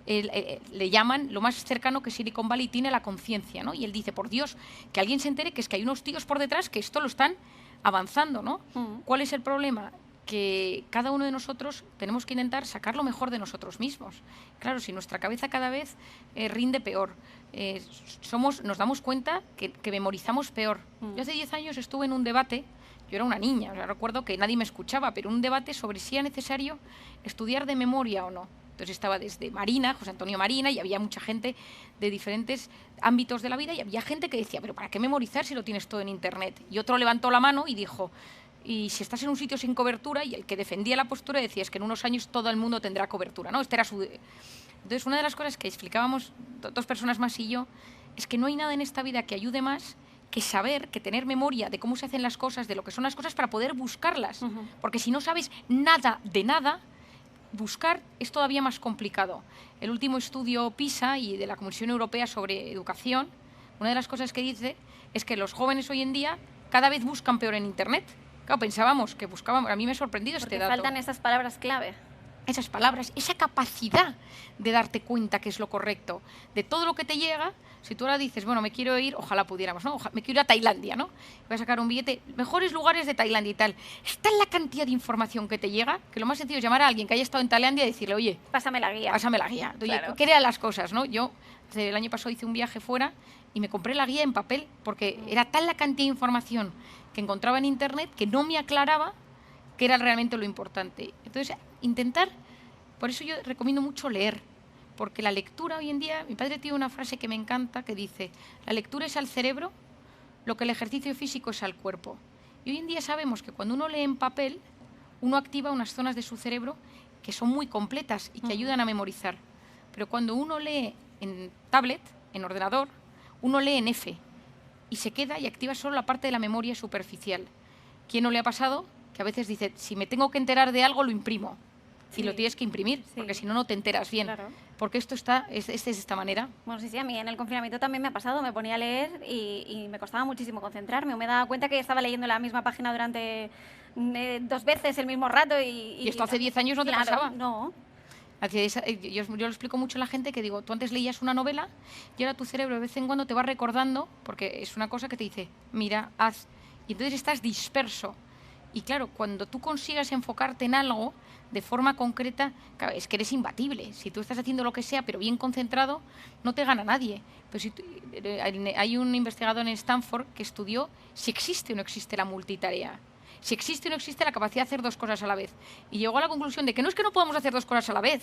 le llaman lo más cercano que Silicon Valley tiene a la conciencia, ¿no? Y él dice, por Dios, que alguien se entere que es que hay unos tíos por detrás que esto lo están avanzando, ¿no? ¿Cuál es el problema? Que cada uno de nosotros tenemos que intentar sacar lo mejor de nosotros mismos. Claro, si nuestra cabeza cada vez rinde peor, nos damos cuenta que memorizamos peor. Yo hace 10 años estuve en un debate, yo era una niña, o sea, recuerdo que nadie me escuchaba, pero un debate sobre si era necesario estudiar de memoria o no. Entonces estaba desde Marina, José Antonio Marina, y había mucha gente de diferentes ámbitos de la vida, y había gente que decía, pero ¿para qué memorizar si lo tienes todo en Internet? Y otro levantó la mano y dijo, y si estás en un sitio sin cobertura, y el que defendía la postura decía, es que en unos años todo el mundo tendrá cobertura, ¿no? Este era su... Entonces, una de las cosas que explicábamos dos personas más y yo, es que no hay nada en esta vida que ayude más que saber, que tener memoria de cómo se hacen las cosas, de lo que son las cosas, para poder buscarlas. Porque si no sabes nada de nada, buscar es todavía más complicado. El último estudio PISA y de la Comisión Europea sobre educación, una de las cosas que dice es que los jóvenes hoy en día cada vez buscan peor en Internet. Claro, pensábamos que buscábamos, a mí me ha sorprendido Porque este dato. faltan esas palabras clave. Esas palabras, esa capacidad de darte cuenta que es lo correcto. De todo lo que te llega, si tú ahora dices, bueno, me quiero ir, ojalá pudiéramos, ¿no? Me quiero ir a Tailandia, ¿no? Voy a sacar un billete, mejores lugares de Tailandia y tal. Está en la cantidad de información que te llega, que lo más sencillo es llamar a alguien que haya estado en Tailandia y decirle, oye, pásame la guía. Pásame la guía. Oye, Claro. ¿qué eran las cosas, no? Yo, el año pasado hice un viaje fuera y me compré la guía en papel, porque era tal la cantidad de información que encontraba en Internet que no me aclaraba qué era realmente lo importante. Entonces, intentar, por eso yo recomiendo mucho leer, porque la lectura hoy en día, mi padre tiene una frase que me encanta que dice, la lectura es al cerebro lo que el ejercicio físico es al cuerpo. Y hoy en día sabemos que cuando uno lee en papel, uno activa unas zonas de su cerebro que son muy completas y que ayudan a memorizar. Pero cuando uno lee en tablet, en ordenador, uno lee en F y se queda y activa solo la parte de la memoria superficial. ¿Quién no le ha pasado? Que a veces dice, si me tengo que enterar de algo, lo imprimo. Sí. Y lo tienes que imprimir, Sí. porque si no, no te enteras bien. Claro. Porque esto es de esta manera. Bueno, sí, a mí en el confinamiento también me ha pasado, me ponía a leer y me costaba muchísimo concentrarme. Me daba cuenta que estaba leyendo la misma página durante 2 veces el mismo rato. Y esto hace 10 años no te claro, pasaba. No. Yo lo explico mucho a la gente que digo, tú antes leías una novela y ahora tu cerebro de vez en cuando te va recordando, porque es una cosa que te dice, mira, haz, y entonces estás disperso. Y claro, cuando tú consigas enfocarte en algo de forma concreta, claro, es que eres imbatible. Si tú estás haciendo lo que sea, pero bien concentrado, no te gana nadie. Pero hay un investigador en Stanford que estudió si existe o no existe la multitarea. Si existe o no existe la capacidad de hacer dos cosas a la vez. Y llegó a la conclusión de que no es que no podamos hacer dos cosas a la vez,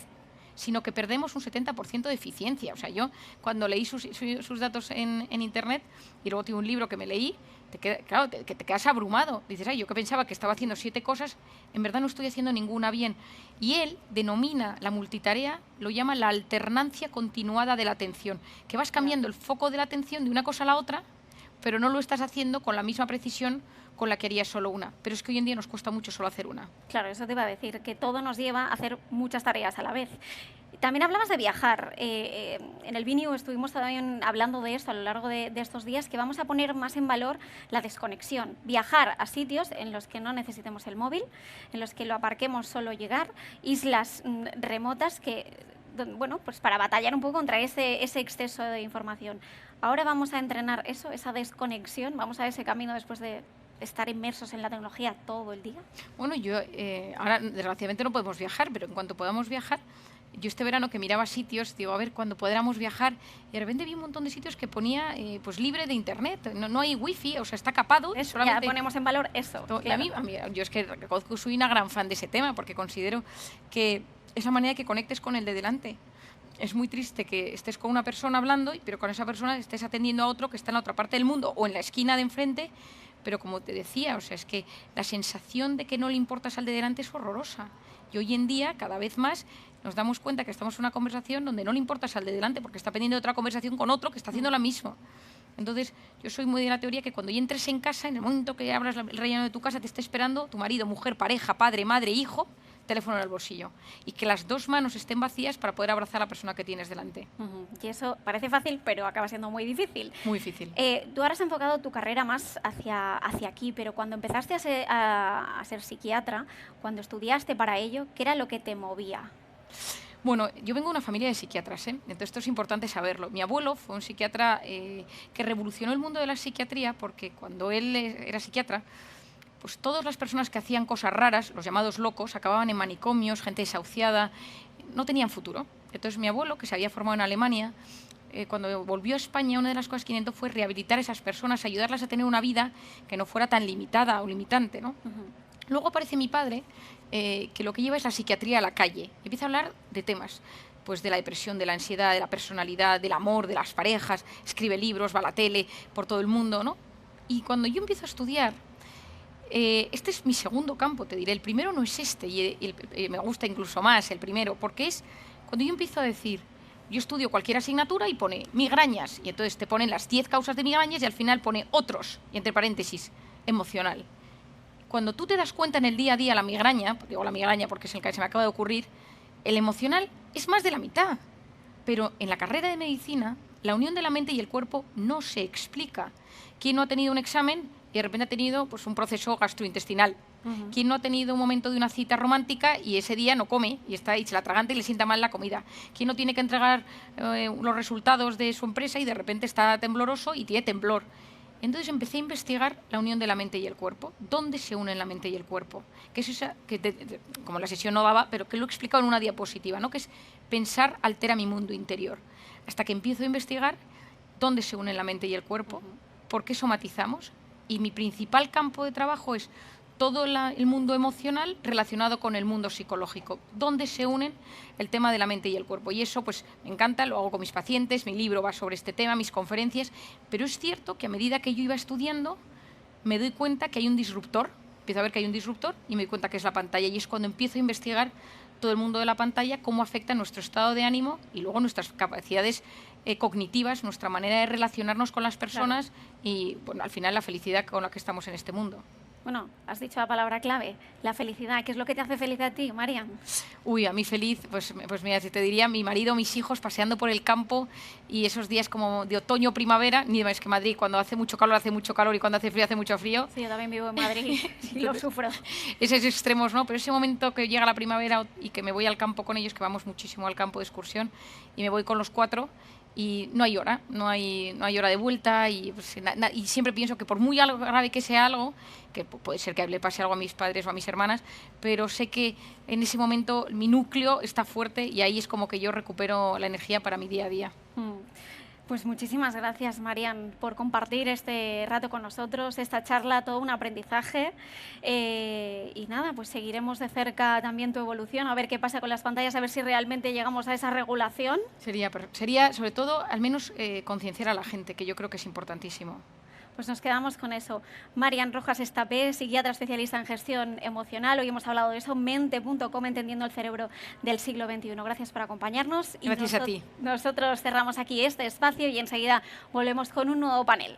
sino que perdemos un 70% de eficiencia. O sea, yo cuando leí sus datos en Internet, y luego tuve un libro que me leí, te quedas abrumado. Dices, ay, yo que pensaba que estaba haciendo 7 cosas, en verdad no estoy haciendo ninguna bien. Y él denomina la multitarea, lo llama la alternancia continuada de la atención, que vas cambiando el foco de la atención de una cosa a la otra, pero no lo estás haciendo con la misma precisión con la que harías solo una. Pero es que hoy en día nos cuesta mucho solo hacer una. Claro, eso te iba a decir, que todo nos lleva a hacer muchas tareas a la vez. También hablabas de viajar. En el Viniu estuvimos también hablando de esto a lo largo de estos días, que vamos a poner más en valor la desconexión. Viajar a sitios en los que no necesitemos el móvil, en los que lo aparquemos solo llegar, islas remotas que, bueno, pues para batallar un poco contra ese exceso de información. Ahora vamos a entrenar eso, esa desconexión, vamos a ese camino después de estar inmersos en la tecnología todo el día. Bueno, ahora desgraciadamente no podemos viajar, pero en cuanto podamos viajar, yo este verano que miraba sitios, digo, a ver, cuando podamos viajar, y de repente vi un montón de sitios que ponía pues libre de internet, no hay wifi, o sea, está capado. Ya ponemos en valor eso. Claro. A mí, yo es que reconozco, soy una gran fan de ese tema, porque considero que es la manera de que conectes con el de delante. Es muy triste que estés con una persona hablando, pero con esa persona estés atendiendo a otro que está en la otra parte del mundo o en la esquina de enfrente. Pero como te decía, o sea, es que la sensación de que no le importas al de delante es horrorosa. Y hoy en día, cada vez más, nos damos cuenta que estamos en una conversación donde no le importas al de delante porque está pendiente de otra conversación con otro que está haciendo la misma. Entonces, yo soy muy de la teoría que cuando ya entres en casa, en el momento que abras el relleno de tu casa, te esté esperando tu marido, mujer, pareja, padre, madre, hijo, teléfono en el bolsillo. Y que las dos manos estén vacías para poder abrazar a la persona que tienes delante. Y eso parece fácil, pero acaba siendo muy difícil. Muy difícil. Tú ahora has enfocado tu carrera más hacia aquí, pero cuando empezaste a ser psiquiatra, cuando estudiaste para ello, ¿qué era lo que te movía? Bueno, yo vengo de una familia de psiquiatras, entonces esto es importante saberlo. Mi abuelo fue un psiquiatra que revolucionó el mundo de la psiquiatría porque cuando él era psiquiatra, pues todas las personas que hacían cosas raras, los llamados locos, acababan en manicomios, gente desahuciada, no tenían futuro. Entonces mi abuelo, que se había formado en Alemania, cuando volvió a España, una de las cosas que intentó fue rehabilitar a esas personas, ayudarlas a tener una vida que no fuera tan limitada o limitante, ¿no? Luego aparece mi padre, que lo que lleva es la psiquiatría a la calle. Empieza a hablar de temas, pues de la depresión, de la ansiedad, de la personalidad, del amor, de las parejas, escribe libros, va a la tele, por todo el mundo, ¿no? Y cuando yo empiezo a estudiar, este es mi segundo campo, te diré. El primero no es este, y me gusta incluso más el primero, porque es cuando yo empiezo a decir, yo estudio cualquier asignatura y pone migrañas, y entonces te ponen las 10 causas de migrañas y al final pone otros, y entre paréntesis, emocional. Cuando tú te das cuenta en el día a día la migraña, digo la migraña porque es el que se me acaba de ocurrir, el emocional es más de la mitad. Pero en la carrera de medicina, la unión de la mente y el cuerpo no se explica. ¿Quién no ha tenido un examen y de repente ha tenido pues, un proceso gastrointestinal? ¿Quién no ha tenido un momento de una cita romántica y ese día no come y está hecha la atraganta y le sienta mal la comida? ¿Quién no tiene que entregar los resultados de su empresa y de repente está tembloroso y tiene temblor? Entonces empecé a investigar la unión de la mente y el cuerpo. ¿Dónde se unen la mente y el cuerpo? Que es esa, como la sesión no daba, pero que lo he explicado en una diapositiva, ¿no? Que es pensar altera mi mundo interior. Hasta que empiezo a investigar dónde se unen la mente y el cuerpo, por qué somatizamos. Y mi principal campo de trabajo es todo el mundo emocional relacionado con el mundo psicológico, donde se unen el tema de la mente y el cuerpo. Y eso pues me encanta, lo hago con mis pacientes, mi libro va sobre este tema, mis conferencias, pero es cierto que a medida que yo iba estudiando me doy cuenta que hay un disruptor, empiezo a ver que hay un disruptor y me doy cuenta que es la pantalla, y es cuando empiezo a investigar todo el mundo de la pantalla, cómo afecta nuestro estado de ánimo y luego nuestras capacidades cognitivas, nuestra manera de relacionarnos con las personas y bueno, al final la felicidad con la que estamos en este mundo. Bueno, has dicho la palabra clave, la felicidad. ¿Qué es lo que te hace feliz a ti, Marian? Uy, a mí feliz, pues mira, si te diría mi marido, mis hijos paseando por el campo y esos días como de otoño, primavera, ni más que Madrid, cuando hace mucho calor y cuando hace mucho frío. Sí, yo también vivo en Madrid y lo sufro. Esos extremos, ¿no? Pero ese momento que llega la primavera y que me voy al campo con ellos, que vamos muchísimo al campo de excursión, y me voy con los 4 y no hay hora, no hay hora de vuelta y, pues, y siempre pienso que por muy grave que sea algo, que puede ser que le pase algo a mis padres o a mis hermanas, pero sé que en ese momento mi núcleo está fuerte y ahí es como que yo recupero la energía para mi día a día. Pues muchísimas gracias, Marian, por compartir este rato con nosotros, esta charla, todo un aprendizaje. Y nada, pues seguiremos de cerca también tu evolución, a ver qué pasa con las pantallas, a ver si realmente llegamos a esa regulación. Sería sobre todo, al menos, concienciar a la gente, que yo creo que es importantísimo. Pues nos quedamos con eso. Marian Rojas Estapé, psiquiatra especialista en gestión emocional. Hoy hemos hablado de eso, mente.com, entendiendo el cerebro del siglo XXI. Gracias por acompañarnos. Gracias a ti. Nosotros cerramos aquí este espacio y enseguida volvemos con un nuevo panel.